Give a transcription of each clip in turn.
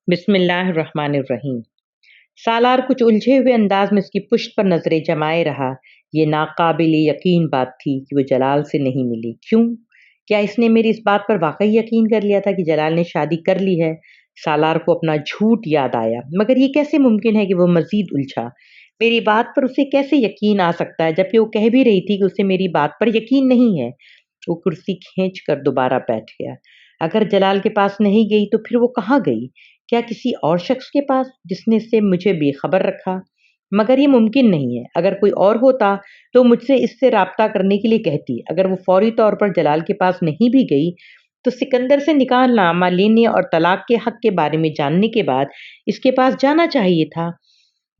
بسم اللہ الرحمن الرحیم۔ سالار کچھ الجھے ہوئے انداز میں اس کی پشت پر نظریں جمائے رہا۔ یہ ناقابل یقین بات تھی کہ وہ جلال سے نہیں ملی۔ کیوں؟ کیا اس نے میری اس بات پر واقعی یقین کر لیا تھا کہ جلال نے شادی کر لی ہے؟ سالار کو اپنا جھوٹ یاد آیا، مگر یہ کیسے ممکن ہے کہ وہ مزید الجھا؟ میری بات پر اسے کیسے یقین آ سکتا ہے جبکہ وہ کہہ بھی رہی تھی کہ اسے میری بات پر یقین نہیں ہے؟ وہ کرسی کھینچ کر دوبارہ بیٹھ گیا۔ اگر جلال کے پاس نہیں گئی تو پھر وہ کہاں گئی؟ کیا کسی اور شخص کے پاس جس نے سے مجھے بے خبر رکھا؟ مگر یہ ممکن نہیں ہے۔ اگر کوئی اور ہوتا تو مجھ سے اس سے رابطہ کرنے کے لیے کہتی۔ اگر وہ فوری طور پر جلال کے پاس نہیں بھی گئی تو سکندر سے نکاح نامہ لینے اور طلاق کے حق کے بارے میں جاننے کے بعد اس کے پاس جانا چاہیے تھا۔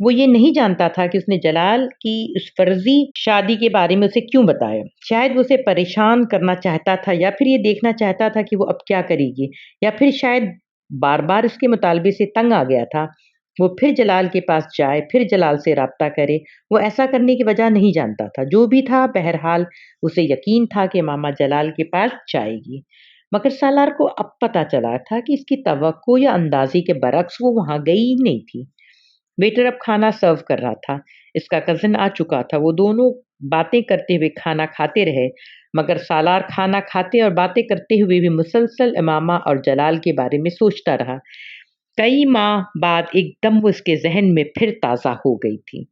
وہ یہ نہیں جانتا تھا کہ اس نے جلال کی اس فرضی شادی کے بارے میں اسے کیوں بتایا۔ شاید وہ اسے پریشان کرنا چاہتا تھا، یا پھر یہ دیکھنا چاہتا تھا کہ وہ اب کیا کرے گی، یا پھر شاید بار بار اس کے مطالبے سے تنگ آ گیا تھا۔ وہ پھر جلال کے پاس جائے، پھر جلال سے رابطہ کرے۔ وہ ایسا کرنے کی وجہ نہیں جانتا تھا۔ جو بھی تھا، بہرحال اسے یقین تھا کہ ماما جلال کے پاس جائے گی۔ مگر سالار کو اب پتہ چلا تھا کہ اس کی توقع یا اندازی کے برعکس وہ وہاں گئی ہی نہیں تھی۔ ویٹر اب کھانا سرو کر رہا تھا۔ اس کا کزن آ چکا تھا۔ وہ دونوں باتیں کرتے ہوئے کھانا کھاتے رہے، مگر سالار کھانا کھاتے اور باتیں کرتے ہوئے بھی مسلسل امامہ اور جلال کے بارے میں سوچتا رہا۔ کئی ماہ بعد ایک دم وہ اس کے ذہن میں پھر تازہ ہو گئی تھی۔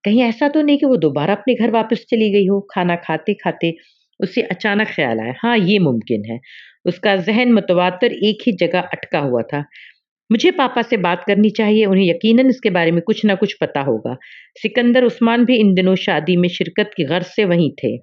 کہیں ایسا تو نہیں کہ وہ دوبارہ اپنے گھر واپس چلی گئی ہو؟ کھانا کھاتے کھاتے اسے اچانک خیال آیا، ہاں یہ ممکن ہے۔ اس کا ذہن متواتر ایک ہی جگہ اٹکا ہوا تھا۔ مجھے پاپا سے بات کرنی چاہیے، انہیں یقیناً اس کے بارے میں کچھ نہ کچھ پتا ہوگا۔ سکندر عثمان بھی ان دنوں شادی میں شرکت کی غرض سے وہیں تھے۔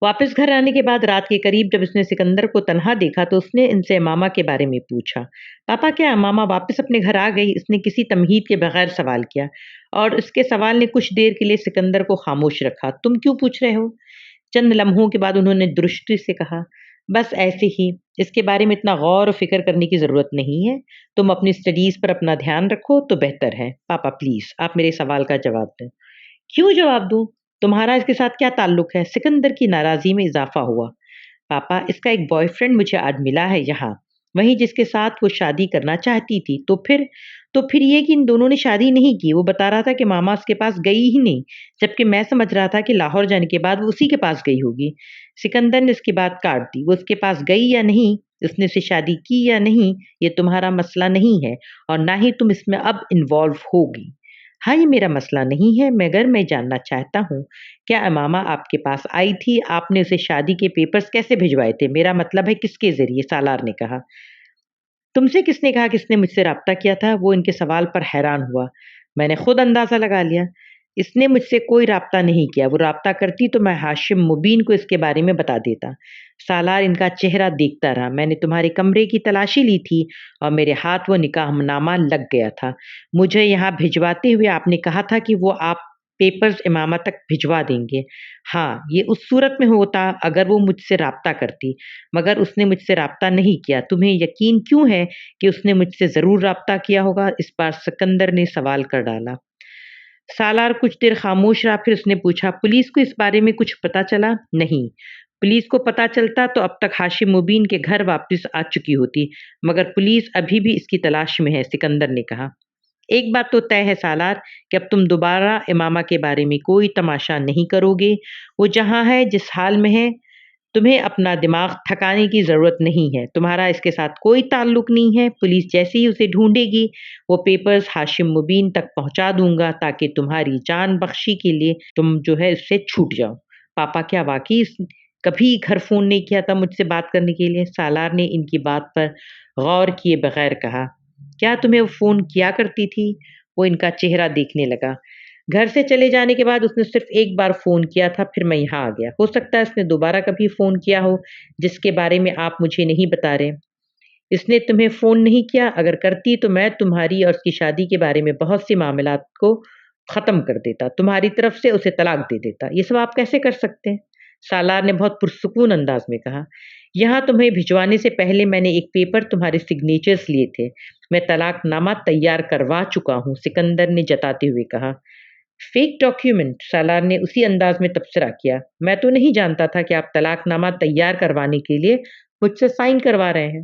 واپس گھر آنے کے بعد رات کے قریب جب اس نے سکندر کو تنہا دیکھا تو اس نے ان سے امامہ کے بارے میں پوچھا۔ پاپا کیا امامہ واپس اپنے گھر آ گئی؟ اس نے کسی تمہید کے بغیر سوال کیا، اور اس کے سوال نے کچھ دیر کے لیے سکندر کو خاموش رکھا۔ تم کیوں پوچھ رہے ہو؟ چند لمحوں کے بعد انہوں نے درستی سے کہا، بس ایسے ہی۔ اس کے بارے میں اتنا غور و فکر کرنے کی ضرورت نہیں ہے۔ تم اپنی اسٹڈیز پر اپنا دھیان رکھو تو بہتر ہے۔ پاپا پلیز آپ میرے سوال کا جواب دیں۔ کیوں جواب دوں؟ تمہارا اس کے ساتھ کیا تعلق ہے؟ سکندر کی ناراضی میں اضافہ ہوا۔ پاپا اس کا ایک بوائے فرینڈ مجھے آج ملا ہے یہاں، وہی جس کے ساتھ وہ شادی کرنا چاہتی تھی۔ تو پھر یہ کہ ان دونوں نے شادی نہیں کی۔ وہ بتا رہا تھا کہ ماما اس کے پاس گئی ہی نہیں، جبکہ میں سمجھ رہا تھا کہ لاہور جانے کے بعد وہ اسی کے پاس گئی ہوگی۔ سکندر نے اس کی بات کاٹ دی۔ وہ اس کے پاس گئی یا نہیں، اس نے اسے شادی کی یا نہیں، یہ تمہارا مسئلہ نہیں ہے، اور نہ ہی تم اس میں اب انوالو ہوگی۔ ہاں یہ میرا مسئلہ نہیں ہے، مگر میں جاننا چاہتا ہوں کیا امامہ آپ کے پاس آئی تھی؟ آپ نے اسے شادی کے پیپرز کیسے بھجوائے تھے؟ میرا مطلب ہے کس کے ذریعے؟ سالار نے کہا۔ تم سے کس نے کہا کہ اس نے مجھ سے رابطہ کیا تھا؟ وہ ان کے سوال پر حیران ہوا۔ میں نے خود اندازہ لگا لیا۔ اس نے مجھ سے کوئی رابطہ نہیں کیا۔ وہ رابطہ کرتی تو میں ہاشم مبین کو اس کے بارے میں بتا دیتا۔ سالار ان کا چہرہ دیکھتا رہا۔ میں نے تمہارے کمرے کی تلاشی لی تھی اور میرے ہاتھ وہ نکاح نامہ لگ گیا تھا۔ مجھے یہاں بھجواتے ہوئے آپ نے کہا تھا کہ وہ آپ پیپرز امامہ تک بھجوا دیں گے۔ ہاں یہ اس صورت میں ہوتا اگر وہ مجھ سے رابطہ کرتی، مگر اس نے مجھ سے رابطہ نہیں کیا۔ تمہیں یقین کیوں ہے کہ اس نے مجھ سے ضرور رابطہ کیا ہوگا؟ اس بار سکندر نے سوال کر ڈالا۔ سالار کچھ دیر خاموش رہا، پھر اس نے پوچھا، پولیس کو اس بارے میں کچھ پتہ چلا؟ نہیں۔ پولیس کو پتہ چلتا تو اب تک ہاشم مبین کے گھر واپس آ چکی ہوتی، مگر پولیس ابھی بھی اس کی تلاش میں ہے، سکندر نے کہا۔ ایک بات تو طے ہے سالار کہ اب تم دوبارہ امامہ کے بارے میں کوئی تماشا نہیں کرو گے۔ وہ جہاں ہے، جس حال میں ہے، تمہیں اپنا دماغ تھکانے کی ضرورت نہیں ہے۔ تمہارا اس کے ساتھ کوئی تعلق نہیں ہے۔ پولیس جیسے ہی اسے ڈھونڈے گی، وہ پیپرز ہاشم مبین تک پہنچا دوں گا تاکہ تمہاری جان بخشی کے لیے تم جو ہے اس سے چھوٹ جاؤ۔ پاپا کیا واقعی کبھی گھر فون نہیں کیا تھا مجھ سے بات کرنے کے لیے؟ سالار نے ان کی بات پر غور کیے بغیر کہا۔ کیا تمہیں وہ فون کیا کرتی تھی؟ وہ ان کا چہرہ دیکھنے لگا۔ گھر سے چلے جانے کے بعد اس نے صرف ایک بار فون کیا تھا، پھر میں یہاں آ گیا۔ ہو سکتا ہے اس نے دوبارہ کبھی فون کیا ہو جس کے بارے میں آپ مجھے نہیں بتا رہے۔ اس نے تمہیں فون نہیں کیا؟ اگر کرتی تو میں تمہاری اور اس کی شادی کے بارے میں بہت سی معاملات کو ختم کر دیتا، تمہاری طرف سے اسے طلاق دے دیتا۔ یہ سب آپ کیسے کر سکتے ہیں؟ سالار نے بہت پرسکون انداز میں کہا۔ یہاں تمہیں بھجوانے سے پہلے میں نے ایک پیپر تمہارے سگنیچرز لیے تھے۔ میں طلاق نامہ تیار کروا چکا ہوں، سکندر نے جتاتے ہوئے کہا۔ Fake document? سالار نے اسی انداز میں تبصرہ کیا۔ میں تو نہیں جانتا تھا کہ آپ طلاق نامہ تیار کروانے کے لیے مجھ سے سائن کروا رہے ہیں۔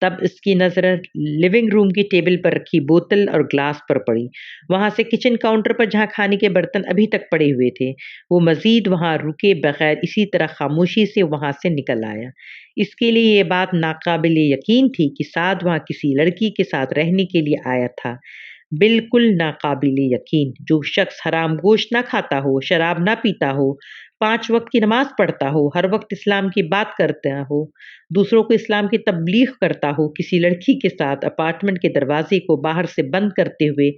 تب اس کی نظر لیونگ روم کی ٹیبل پر رکھی بوتل اور گلاس پر پڑی۔ وہاں سے کچن کاؤنٹر پر جہاں کھانے کے برتن ابھی تک پڑے ہوئے تھے، وہ مزید وہاں رکے بغیر اسی طرح خاموشی سے وہاں سے نکل آیا۔ اس کے لیے یہ بات ناقابل یقین تھی کہ سعد وہاں کسی لڑکی کے ساتھ رہنے کے لیے آیا تھا۔ بالکل ناقابل یقین۔ جو شخص حرام گوشت نہ کھاتا ہو، شراب نہ پیتا ہو، 5 وقت کی نماز پڑھتا ہو، ہر وقت اسلام کی بات کرتا ہو، دوسروں کو اسلام کی تبلیغ کرتا ہو، کسی لڑکی کے ساتھ اپارٹمنٹ کے دروازے کو باہر سے بند کرتے ہوئے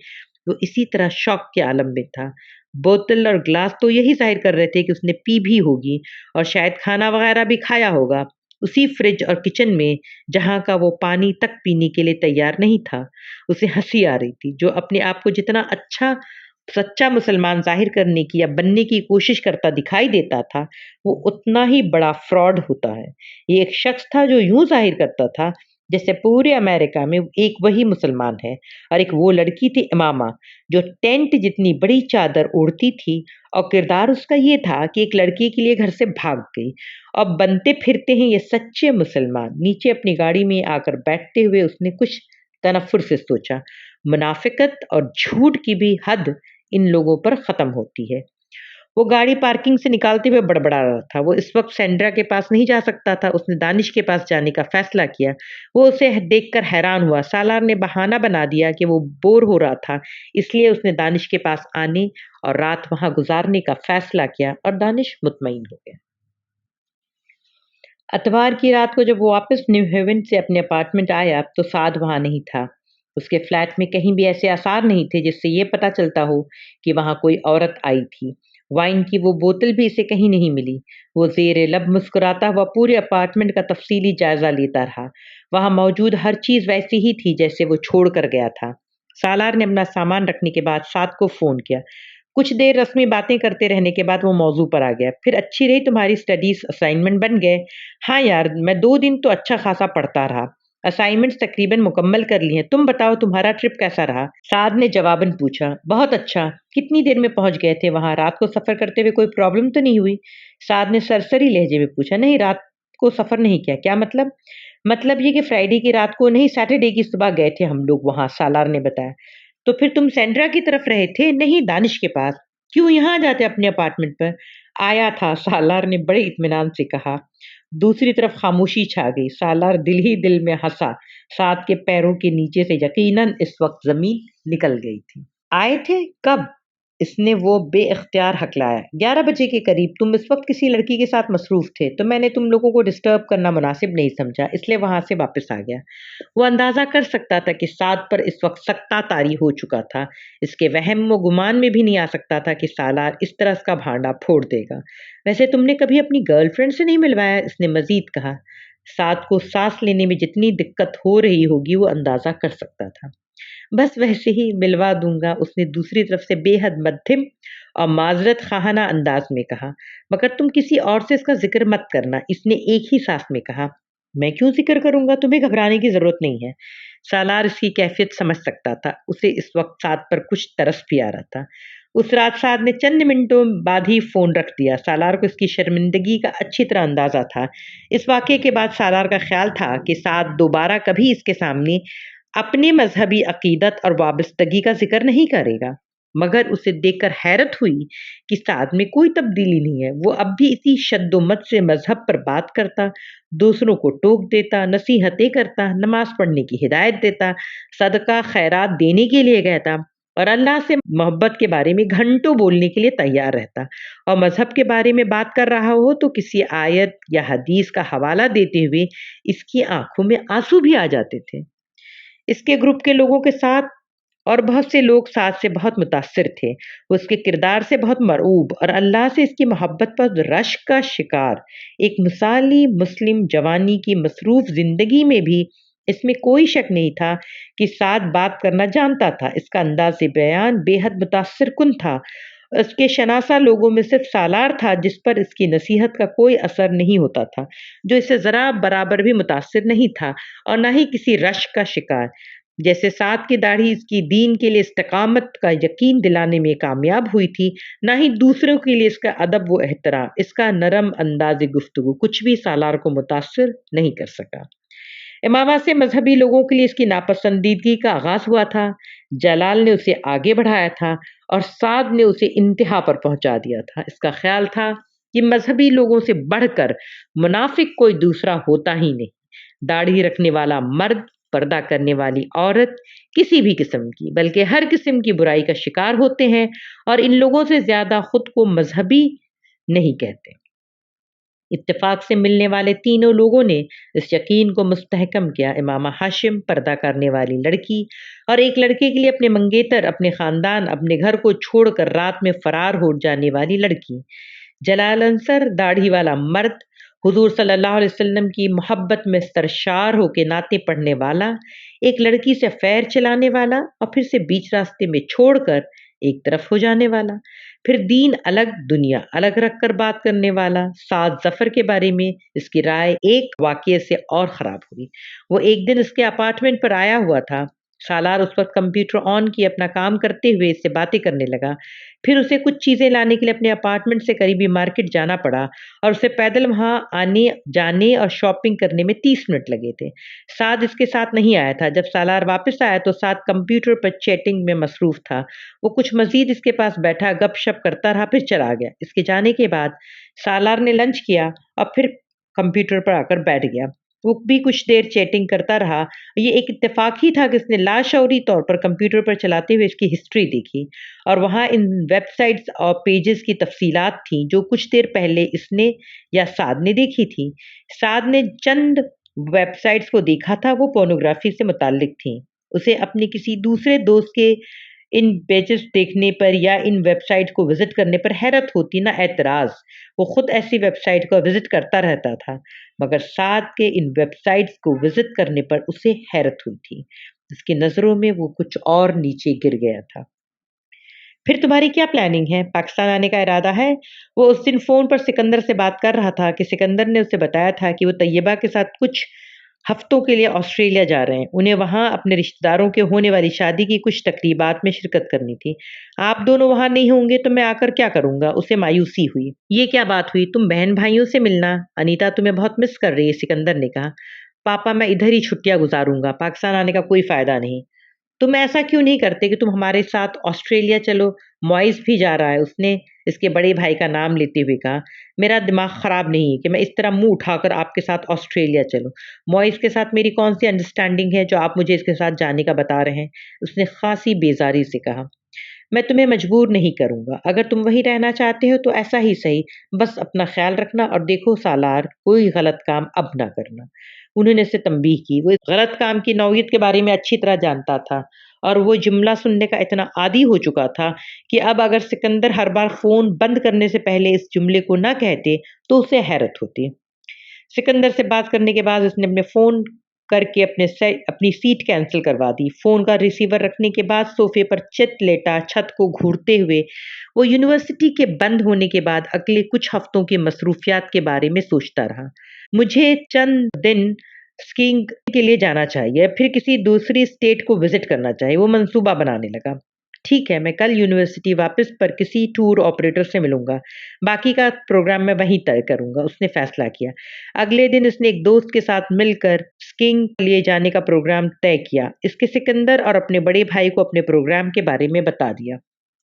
وہ اسی طرح شوق کے عالم میں تھا۔ بوتل اور گلاس تو یہی ظاہر کر رہے تھے کہ اس نے پی بھی ہوگی اور شاید کھانا وغیرہ بھی کھایا ہوگا، اسی فریج اور کچن میں جہاں کا وہ پانی تک پینے کے لیے تیار نہیں تھا۔ اسے ہنسی آ رہی تھی۔ جو اپنے آپ کو جتنا اچھا سچا مسلمان ظاہر کرنے کی یا بننے کی کوشش کرتا دکھائی دیتا تھا، وہ اتنا ہی بڑا فراڈ ہوتا ہے۔ یہ ایک شخص تھا جو یوں ظاہر کرتا تھا جیسے پورے امریکہ میں ایک وہی مسلمان ہے، اور ایک وہ لڑکی تھی امامہ جو ٹینٹ جتنی بڑی چادر اوڑھتی تھی، اور کردار اس کا یہ تھا کہ ایک لڑکی کے لیے گھر سے بھاگ گئی۔ اب بنتے پھرتے ہیں یہ سچے مسلمان۔ نیچے اپنی گاڑی میں آ کر بیٹھتے ہوئے اس نے کچھ تنفر سے سوچا، منافقت اور جھوٹ کی بھی حد ان لوگوں پر ختم ہوتی ہے۔ وہ گاڑی پارکنگ سے نکالتے ہوئے بڑبڑا رہا تھا۔ وہ اس وقت سینڈرا کے پاس نہیں جا سکتا تھا۔ اس نے دانش کے پاس جانے کا فیصلہ کیا۔ وہ اسے دیکھ کر حیران ہوا۔ سالار نے بہانہ بنا دیا کہ وہ بور ہو رہا تھا، اس لیے اس نے دانش کے پاس آنے اور رات وہاں گزارنے کا فیصلہ کیا، اور دانش مطمئن ہو گیا۔ اتوار کی رات کو جب وہ واپس نیو ہیون سے اپنے اپارٹمنٹ آیا تو سعد وہاں نہیں تھا۔ اس کے فلیٹ میں کہیں بھی ایسے آثار نہیں تھے جس سے یہ پتہ چلتا ہو کہ وہاں کوئی عورت آئی تھی۔ وائن کی وہ بوتل بھی اسے کہیں نہیں ملی۔ وہ زیر لب مسکراتا ہوا پورے اپارٹمنٹ کا تفصیلی جائزہ لیتا رہا۔ وہاں موجود ہر چیز ویسی ہی تھی جیسے وہ چھوڑ کر گیا تھا۔ سالار نے اپنا سامان رکھنے کے بعد سعد کو فون کیا۔ کچھ دیر رسمی باتیں کرتے رہنے کے بعد وہ موضوع پر آ گیا۔ پھر اچھی رہی تمہاری اسٹڈیز، اسائنمنٹ بن گئے؟ ہاں یار، میں 2 دن تو اچھا خاصا پڑھتا رہا، اسائنمنٹس تقریباً مکمل کر لی ہیں۔ تم بتاؤ تمہارا ٹرپ کیسا رہا؟ سعد نے جواباً پوچھا۔ بہت اچھا۔ کتنی دیر میں پہنچ گئے تھے وہاں؟ رات کو سفر کرتے ہوئے کوئی پرابلم تو نہیں ہوئی؟ سعد نے سرسری لہجے میں پوچھا۔ نہیں، رات کو سفر نہیں کیا۔ کیا مطلب؟ مطلب یہ کہ فرائیڈے کی رات کو نہیں، سیٹرڈے کی صبح گئے تھے ہم لوگ وہاں، سالار نے بتایا۔ تو پھر تم سینڈرا کی طرف رہے تھے؟ نہیں، دانش کے پاس۔ کیوں یہاں جاتے اپنے اپارٹمنٹ پر؟ آیا تھا، سالار نے بڑے اطمینان سے کہا۔ دوسری طرف خاموشی چھا گئی۔ سالار دل ہی دل میں ہنسا۔ سعد کے پیروں کے نیچے سے یقیناً اس وقت زمین نکل گئی تھی۔ آئے تھے؟ کب؟ اس نے وہ بے اختیار ہکلایا۔ 11 بجے کے قریب۔ تم اس وقت کسی لڑکی کے ساتھ مصروف تھے تو میں نے تم لوگوں کو ڈسٹرب کرنا مناسب نہیں سمجھا، اس لیے وہاں سے واپس آ گیا۔ وہ اندازہ کر سکتا تھا کہ سعد پر اس وقت سختہ طاری ہو چکا تھا۔ اس کے وہم و گمان میں بھی نہیں آ سکتا تھا کہ سالار اس طرح اس کا بھانڈا پھوڑ دے گا۔ ویسے تم نے کبھی اپنی گرل فرینڈ سے نہیں ملوایا؟ اس نے مزید کہا۔ سعد کو سانس لینے میں جتنی دقت ہو رہی ہوگی وہ اندازہ کر سکتا تھا۔ بس ویسے ہی ملوا دوں گا، اس نے دوسری طرف سے بے حد مدھم اور معذرت خواہانہ انداز میں کہا، مگر تم کسی اور سے اس کا ذکر مت کرنا، اس نے ایک ہی سانس میں کہا۔ میں کیوں ذکر کروں گا؟ تمہیں گھبرانے کی ضرورت نہیں ہے۔ سالار اس کی کیفیت سمجھ سکتا تھا۔ اسے اس وقت سعد پر کچھ ترس بھی آ رہا تھا۔ اس رات سعد نے چند منٹوں بعد ہی فون رکھ دیا۔ سالار کو اس کی شرمندگی کا اچھی طرح اندازہ تھا۔ اس واقعے کے بعد سالار کا خیال تھا کہ سعد دوبارہ کبھی اس کے سامنے اپنے مذہبی عقیدت اور وابستگی کا ذکر نہیں کرے گا، مگر اسے دیکھ کر حیرت ہوئی کہ سعد میں کوئی تبدیلی نہیں ہے۔ وہ اب بھی اسی شد و مت سے مذہب پر بات کرتا، دوسروں کو ٹوک دیتا، نصیحتیں کرتا، نماز پڑھنے کی ہدایت دیتا، صدقہ خیرات دینے کے لیے کہتا، اور اللہ سے محبت کے بارے میں گھنٹوں بولنے کے لیے تیار رہتا، اور مذہب کے بارے میں بات کر رہا ہو تو کسی آیت یا حدیث کا حوالہ دیتے ہوئے اس کی آنکھوں میں آنسو بھی آ جاتے تھے۔ اس کے گروپ کے لوگوں کے ساتھ اور بہت سے لوگ سعد سے بہت متاثر تھے۔ وہ اس کے کردار سے بہت مرعوب اور اللہ سے اس کی محبت پر رشک کا شکار۔ ایک مثالی مسلم جوانی کی مصروف زندگی میں بھی اس میں کوئی شک نہیں تھا کہ سعد بات کرنا جانتا تھا۔ اس کا انداز بیان بے حد متاثر کن تھا۔ اس کے شناسہ لوگوں میں صرف سالار تھا جس پر اس کی نصیحت کا کوئی اثر نہیں ہوتا تھا، جو اسے ذرا برابر بھی متاثر نہیں تھا، اور نہ ہی کسی رشک کا شکار۔ جیسے سعد کی داڑھی اس کی دین کے لیے استقامت کا یقین دلانے میں کامیاب ہوئی تھی، نہ ہی دوسروں کے لیے اس کا ادب و احترام، اس کا نرم انداز گفتگو کچھ بھی سالار کو متاثر نہیں کر سکا۔ امامہ سے مذہبی لوگوں کے لیے اس کی ناپسندیدگی کا آغاز ہوا تھا، جلال نے اسے آگے بڑھایا تھا اور سعد نے اسے انتہا پر پہنچا دیا تھا۔ اس کا خیال تھا کہ مذہبی لوگوں سے بڑھ کر منافق کوئی دوسرا ہوتا ہی نہیں۔ داڑھی رکھنے والا مرد، پردہ کرنے والی عورت، کسی بھی قسم کی بلکہ ہر قسم کی برائی کا شکار ہوتے ہیں اور ان لوگوں سے زیادہ خود کو مذہبی نہیں کہتے۔ اتفاق سے ملنے والے تینوں لوگوں نے اس یقین کو مستحکم کیا۔ امامہ ہاشم، پردہ کرنے والی لڑکی اور ایک لڑکے کے لیے اپنے منگیتر، اپنے خاندان، اپنے گھر کو چھوڑ کر رات میں فرار ہو جانے والی لڑکی، جلال انصر، داڑھی والا مرد، حضور صلی اللہ علیہ وسلم کی محبت میں سرشار ہو کے نعتیں پڑھنے والا، ایک لڑکی سے افیئر چلانے والا اور پھر سے بیچ راستے میں چھوڑ کر ایک طرف ہو جانے والا، پھر دین الگ دنیا الگ رکھ کر بات کرنے والا۔ سعد ظفر کے بارے میں اس کی رائے ایک واقعے سے اور خراب ہوئی۔ وہ ایک دن اس کے اپارٹمنٹ پر آیا ہوا تھا۔ سالار اس وقت کمپیوٹر آن کی اپنا کام کرتے ہوئے اس سے باتیں کرنے لگا۔ پھر اسے کچھ چیزیں لانے کے لیے اپنے اپارٹمنٹ سے قریبی مارکیٹ جانا پڑا اور اسے پیدل وہاں آنے جانے اور شاپنگ کرنے میں 30 منٹ لگے تھے۔ سعد اس کے ساتھ نہیں آیا تھا۔ جب سالار واپس آیا تو سعد کمپیوٹر پر چیٹنگ میں مصروف تھا۔ وہ کچھ مزید اس کے پاس بیٹھا گپ شپ کرتا رہا، پھر چلا گیا۔ اس کے جانے کے بعد سالار نے لنچ کیا اور پھر کمپیوٹر پر آ کر بیٹھ گیا۔ وہ بھی کچھ دیر چیٹنگ کرتا رہا۔ یہ ایک اتفاق ہی تھا کہ اس نے لاشعوری طور پر کمپیوٹر پر چلاتے ہوئے اس کی ہسٹری دیکھی اور وہاں ان ویب سائٹس اور پیجز کی تفصیلات تھیں جو کچھ دیر پہلے اس نے یا سعد نے دیکھی تھی۔ سعد نے چند ویب سائٹس کو دیکھا تھا، وہ پورنوگرافی سے متعلق تھیں۔ اسے اپنے کسی دوسرے دوست کے ان پیجز دیکھنے پر یا ان ویب سائٹ کو وزٹ کرنے پر حیرت ہوتی، نہ اعتراض۔ وہ خود ایسی ویب سائٹ کو وزٹ کرتا رہتا تھا، مگر سعد کے ان ویب سائٹس کو وزٹ کرنے پر اسے حیرت ہوئی تھی۔ اس کی نظروں میں وہ کچھ اور نیچے گر گیا تھا۔ پھر تمہاری کیا پلاننگ ہے؟ پاکستان آنے کا ارادہ ہے؟ وہ اس دن فون پر سکندر سے بات کر رہا تھا کہ سکندر نے اسے بتایا تھا کہ وہ طیبہ کے ساتھ کچھ ہفتوں کے لیے آسٹریلیا جا رہے ہیں۔ انہیں وہاں اپنے رشتہ داروں کے ہونے والی شادی کی کچھ تقریبات میں شرکت کرنی تھی۔ آپ دونوں وہاں نہیں ہوں گے تو میں آ کر کیا کروں گا؟ اسے مایوسی ہوئی۔ یہ کیا بات ہوئی؟ تم بہن بھائیوں سے ملنا؟ انیتا تمہیں بہت مس کر رہی ہے، سکندر نے کہا۔ پاپا میں ادھر ہی چھٹیاں گزاروں گا، پاکستان آنے کا کوئی فائدہ نہیں۔ تم ایسا کیوں نہیں کرتے کہ تم ہمارے ساتھ آسٹریلیا چلو؟ معیز بھی جا رہا ہے، اس نے اس کے بڑے بھائی کا نام لیتے ہوئے کہا۔ میرا دماغ خراب نہیں ہے کہ میں اس طرح منہ اٹھا کر آپ کے ساتھ آسٹریلیا چلوں۔ معیز کے ساتھ میری کون سی انڈرسٹینڈنگ ہے جو آپ مجھے اس کے ساتھ جانے کا بتا رہے ہیں؟ اس نے خاصی بیزاری سے کہا۔ میں تمہیں مجبور نہیں کروں گا، اگر تم وہیں رہنا چاہتے ہو تو ایسا ہی صحیح، بس اپنا خیال رکھنا اور دیکھو سالار، کوئی غلط کام اب نہ کرنا۔ انہوں نے اسے تنبیہ کی۔ وہ اس غلط کام کی نوعیت کے بارے میں اچھی طرح جانتا تھا اور وہ جملہ سننے کا اتنا عادی ہو چکا تھا کہ اب اگر سکندر ہر بار فون بند کرنے سے پہلے اس جملے کو نہ کہتے تو اسے حیرت ہوتی۔ سکندر سے بات کرنے کے بعد اس نے اپنے فون کر کے اپنی سیٹ کینسل کروا دی۔ فون کا ریسیور رکھنے کے بعد صوفے پر چت لیٹا چھت کو گھورتے ہوئے وہ یونیورسٹی کے بند ہونے کے بعد اگلے کچھ ہفتوں کی مصروفیات کے بارے میں سوچتا رہا۔ مجھے چند دن اسکینگ کے لیے جانا چاہیے، پھر کسی دوسری اسٹیٹ کو وزٹ کرنا چاہیے۔ وہ منصوبہ بنانے لگا۔ ٹھیک ہے، میں کل یونیورسٹی واپس پر کسی ٹور آپریٹر سے ملوں گا، باقی کا پروگرام میں وہیں طے کروں گا، اس نے فیصلہ کیا۔ اگلے دن اس نے ایک دوست کے ساتھ مل کر اسکینگ کے لیے جانے کا پروگرام طے کیا۔ اس کے سکندر اور اپنے بڑے بھائی کو اپنے پروگرام کے بارے میں بتا دیا۔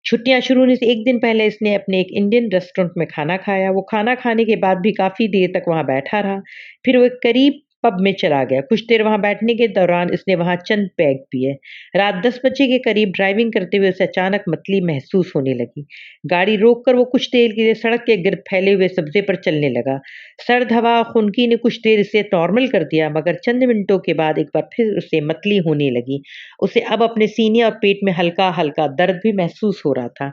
چھٹیاں شروع ہونے سے ایک دن پہلے اس نے اپنے ایک انڈین ریسٹورنٹ میں کھانا کھایا۔ وہ کھانا کھانے کے بعد بھی کافی دیر تک وہاں بیٹھا رہا، پھر وہ ایک قریب پب میں چلا گیا۔ کچھ دیر وہاں بیٹھنے کے دوران اس نے وہاں چند پیگ پیے۔ رات 10 بجے کے قریب ڈرائیونگ کرتے ہوئے اسے اچانک متلی محسوس ہونے لگی۔ گاڑی روک کر وہ کچھ دیر کے لیے سڑک کے گرد پھیلے ہوئے سبزے پر چلنے لگا۔ سرد ہوا خنکی نے کچھ دیر اسے نارمل کر دیا، مگر چند منٹوں کے بعد ایک بار پھر اسے متلی ہونے لگی۔ اسے اب اپنے سینے اور پیٹ میں ہلکا ہلکا درد بھی محسوس ہو رہا تھا۔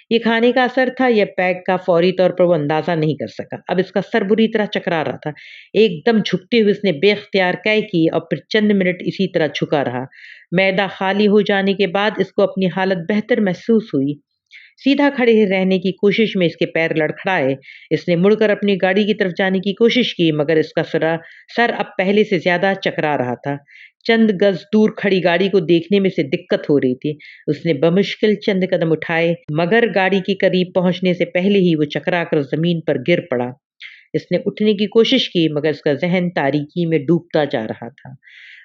یہ کھانے کا اثر تھا یا پیگ کا؟ فوری طور پر وہ اندازہ نہیں کر سکا۔ اب اس کا سر بری طرح چکرا رہا تھا۔ ایک دم جھکتے ہوئے اس نے بے اختیار قے کی اور پھر چند منٹ اسی طرح جھکا رہا۔ معدہ خالی ہو جانے کے بعد اس کو اپنی حالت بہتر محسوس ہوئی۔ سیدھا کھڑے رہنے کی کوشش میں اس کے پیر لڑکھڑائے۔ اس نے مڑ کر اپنی گاڑی کی طرف جانے کی کوشش کی، مگر اس کا سر اب پہلے سے زیادہ چکرا رہا تھا۔ چند گز دور کھڑی گاڑی کو دیکھنے میں سے دقت ہو رہی تھی۔ اس نے بمشکل چند قدم اٹھائے، مگر گاڑی کے قریب پہنچنے سے پہلے ہی وہ چکرا کر زمین پر گر پڑا۔ اس نے اٹھنے کی کوشش کی مگر اس کا ذہن تاریکی میں ڈوبتا جا رہا تھا۔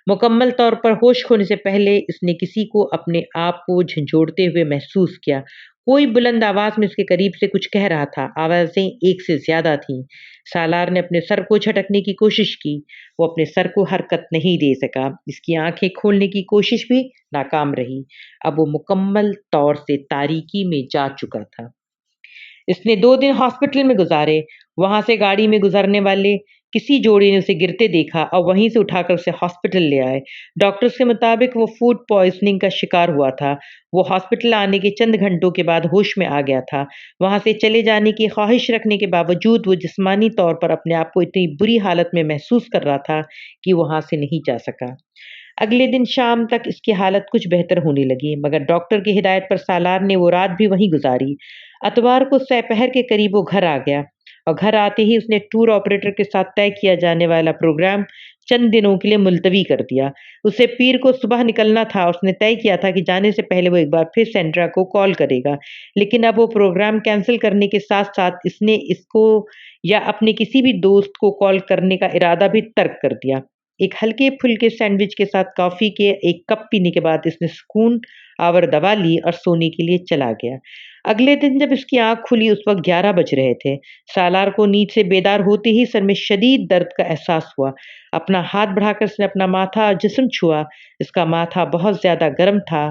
مکمل طور پر ہوش کھونے سے پہلے اس نے کسی کو اپنے آپ کو جھنجھوڑتے ہوئے محسوس کیا۔ کوئی بلند آواز میں اس کے قریب سے کچھ کہہ رہا تھا۔ آوازیں ایک سے زیادہ تھیں۔ سالار نے اپنے سر کو جھٹکنے کی کوشش کی۔ وہ اپنے سر کو حرکت نہیں دے سکا۔ اس کی آنکھیں کھولنے کی کوشش بھی ناکام رہی۔ اب وہ مکمل طور سے تاریکی میں جا چکا تھا۔ اس نے 2 دن ہاسپٹل میں گزارے۔ وہاں سے گاڑی میں گزرنے والے کسی جوڑے نے اسے گرتے دیکھا اور وہیں سے اٹھا کر اسے ہاسپٹل لے آئے۔ ڈاکٹرز کے مطابق وہ فوڈ پوائزننگ کا شکار ہوا تھا۔ وہ ہاسپٹل آنے کے چند گھنٹوں کے بعد ہوش میں آ گیا تھا۔ وہاں سے چلے جانے کی خواہش رکھنے کے باوجود وہ جسمانی طور پر اپنے آپ کو اتنی بری حالت میں محسوس کر رہا تھا کہ وہاں سے نہیں جا سکا۔ اگلے دن شام تک اس کی حالت کچھ بہتر ہونے لگی مگر ڈاکٹر کی ہدایت پر سالار نے وہ رات بھی وہیں گزاری۔ اتوار کو سہ پہر کے قریب وہ گھر آ گیا اور گھر آتے ہی اس نے ٹور آپریٹر کے ساتھ طے کیا جانے والا پروگرام چند دنوں کے لیے ملتوی کر دیا۔ اسے پیر کو صبح نکلنا تھا اور اس نے طے کیا تھا کہ جانے سے پہلے وہ ایک بار پھر سینڈرا کو کال کرے گا، لیکن اب وہ پروگرام کینسل کرنے کے ساتھ ساتھ اس نے اس کو یا اپنے کسی بھی دوست کو کال کرنے کا ارادہ بھی ترک کر دیا۔ ایک ہلکے پھلکے سینڈوچ کے ساتھ کافی کے ایک کپ پینے کے بعد اس نے سکون آور دوا لی اور سونے کے لیے چلا گیا۔ اگلے دن جب اس کی آنکھ کھلی اس وقت 11 بج رہے تھے۔ سالار کو نیند سے بیدار ہوتے ہی سر میں شدید درد کا احساس ہوا۔ اپنا ہاتھ بڑھا کر اس نے اپنا ماتھا اور جسم چھوا۔ اس کا ماتھا بہت زیادہ گرم تھا۔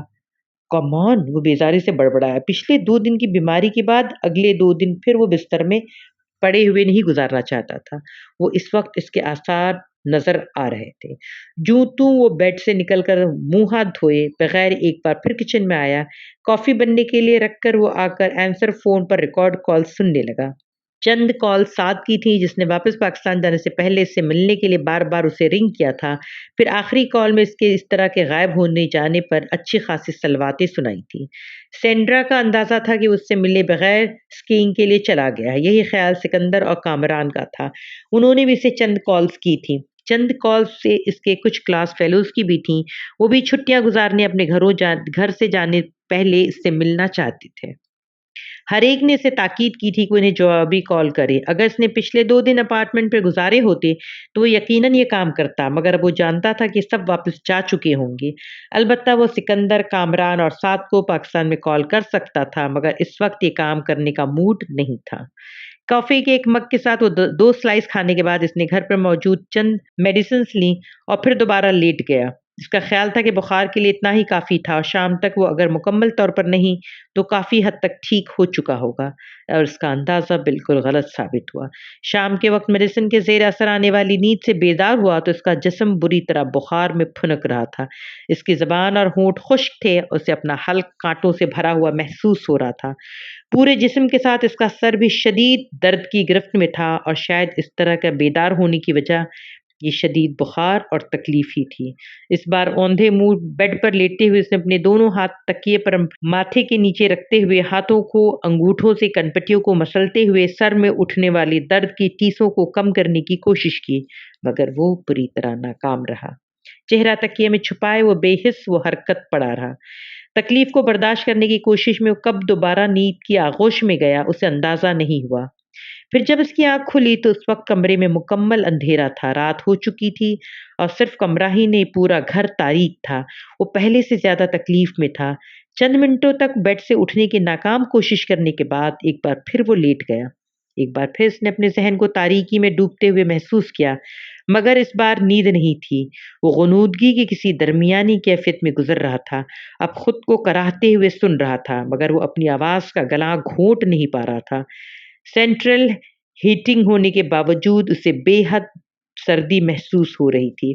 کمان وہ بیزاری سے بڑبڑایا۔ پچھلے 2 دن کی بیماری کے بعد اگلے 2 دن پھر وہ بستر میں پڑے ہوئے نہیں گزارنا چاہتا تھا۔ وہ اس وقت اس کے آثار نظر آ رہے تھے۔ جوں توں وہ بیڈ سے نکل کر منہ ہاتھ دھوئے بغیر ایک بار پھر کچن میں آیا۔ کافی بننے کے لیے رکھ کر وہ آ کر آنسر فون پر ریکارڈ کال سننے لگا۔ چند کال سعد کی تھی جس نے واپس پاکستان جانے سے پہلے اس سے ملنے کے لیے بار بار اسے رنگ کیا تھا۔ پھر آخری کال میں اس کے اس طرح کے غائب ہونے جانے پر اچھی خاصی سلواتیں سنائی تھی۔ سینڈرا کا اندازہ تھا کہ وہ اس سے ملے بغیر اسکیئنگ کے لیے چلا گیا ہے۔ یہی خیال سکندر اور کامران کا تھا۔ انہوں نے بھی اسے چند کالز کی تھیں۔ چند کالز سے اس کے کچھ کلاس فیلوز کی بھی تھیں۔ وہ بھی چھٹیاں گزارنے اپنے گھر سے جانے پہلے اس سے ملنا چاہتے تھے۔ ہر ایک نے اسے تاکید کی تھی کہ انہیں جوابی کال کرے۔ اگر اس نے پچھلے 2 دن اپارٹمنٹ پہ گزارے ہوتے تو وہ یقیناً یہ کام کرتا مگر اب وہ جانتا تھا کہ سب واپس جا چکے ہوں گے۔ البتہ وہ سکندر، کامران اور سعد کو پاکستان میں کال کر سکتا تھا مگر اس وقت یہ کام کرنے کا موڈ نہیں تھا۔ کافی کے ایک مگ کے ساتھ وہ 2 سلائس کھانے کے بعد اس نے گھر پر موجود چند میڈیسنز لیں اور پھر دوبارہ لیٹ گیا۔ اس کا خیال تھا کہ بخار کے لیے اتنا ہی کافی تھا اور شام تک وہ اگر مکمل طور پر نہیں تو کافی حد تک ٹھیک ہو چکا ہوگا، اور اس کا اندازہ بالکل غلط ثابت ہوا۔ شام کے وقت میڈیسن کے زیر اثر آنے والی نیند سے بیدار ہوا تو اس کا جسم بری طرح بخار میں پھنک رہا تھا۔ اس کی زبان اور ہونٹ خشک تھے، اسے اپنا حلق کانٹوں سے بھرا ہوا محسوس ہو رہا تھا۔ پورے جسم کے ساتھ اس کا سر بھی شدید درد کی گرفت میں تھا اور شاید اس طرح کا بیدار ہونے کی وجہ یہ شدید بخار اور تکلیف ہی تھی۔ اس بار اوندھے منہ بیڈ پر لیٹتے ہوئے اس نے اپنے دونوں ہاتھ تکیے پر ماتھے کے نیچے رکھتے ہوئے ہاتھوں کو انگوٹھوں سے کنپٹیوں کو مسلتے ہوئے سر میں اٹھنے والی درد کی ٹیسوں کو کم کرنے کی کوشش کی مگر وہ بری طرح ناکام رہا۔ چہرہ تکیے میں چھپائے وہ بے حس وہ حرکت پڑا رہا۔ تکلیف کو برداشت کرنے کی کوشش میں وہ کب دوبارہ نیند کی آغوش میں گیا اسے اندازہ نہیں ہوا۔ پھر جب اس کی آنکھ کھلی تو اس وقت کمرے میں مکمل اندھیرا تھا۔ رات ہو چکی تھی اور صرف کمرہ ہی نہیں پورا گھر تاریک تھا۔ وہ پہلے سے زیادہ تکلیف میں تھا۔ چند منٹوں تک بیڈ سے اٹھنے کی ناکام کوشش کرنے کے بعد ایک بار پھر وہ لیٹ گیا۔ ایک بار پھر اس نے اپنے ذہن کو تاریکی میں ڈوبتے ہوئے محسوس کیا مگر اس بار نیند نہیں تھی۔ وہ غنودگی کی کسی درمیانی کیفیت میں گزر رہا تھا۔ اب خود کو کراہتے ہوئے سن رہا تھا مگر وہ اپنی آواز کا گلا گھونٹ نہیں پا رہا تھا۔ سینٹرل ہیٹنگ ہونے کے باوجود اسے بے حد سردی محسوس ہو رہی تھی۔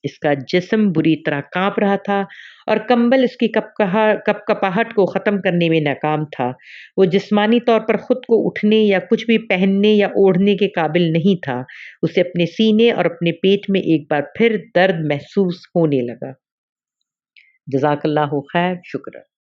اس کا جسم بری طرح کانپ رہا تھا اور کمبل اس کی کپکپاہٹ کو ختم کرنے میں ناکام تھا۔ وہ جسمانی طور پر خود کو اٹھنے یا کچھ بھی پہننے یا اوڑھنے کے قابل نہیں تھا۔ اسے اپنے سینے اور اپنے پیٹ میں ایک بار پھر درد محسوس ہونے لگا۔ جزاک اللہ خیر، شکریہ۔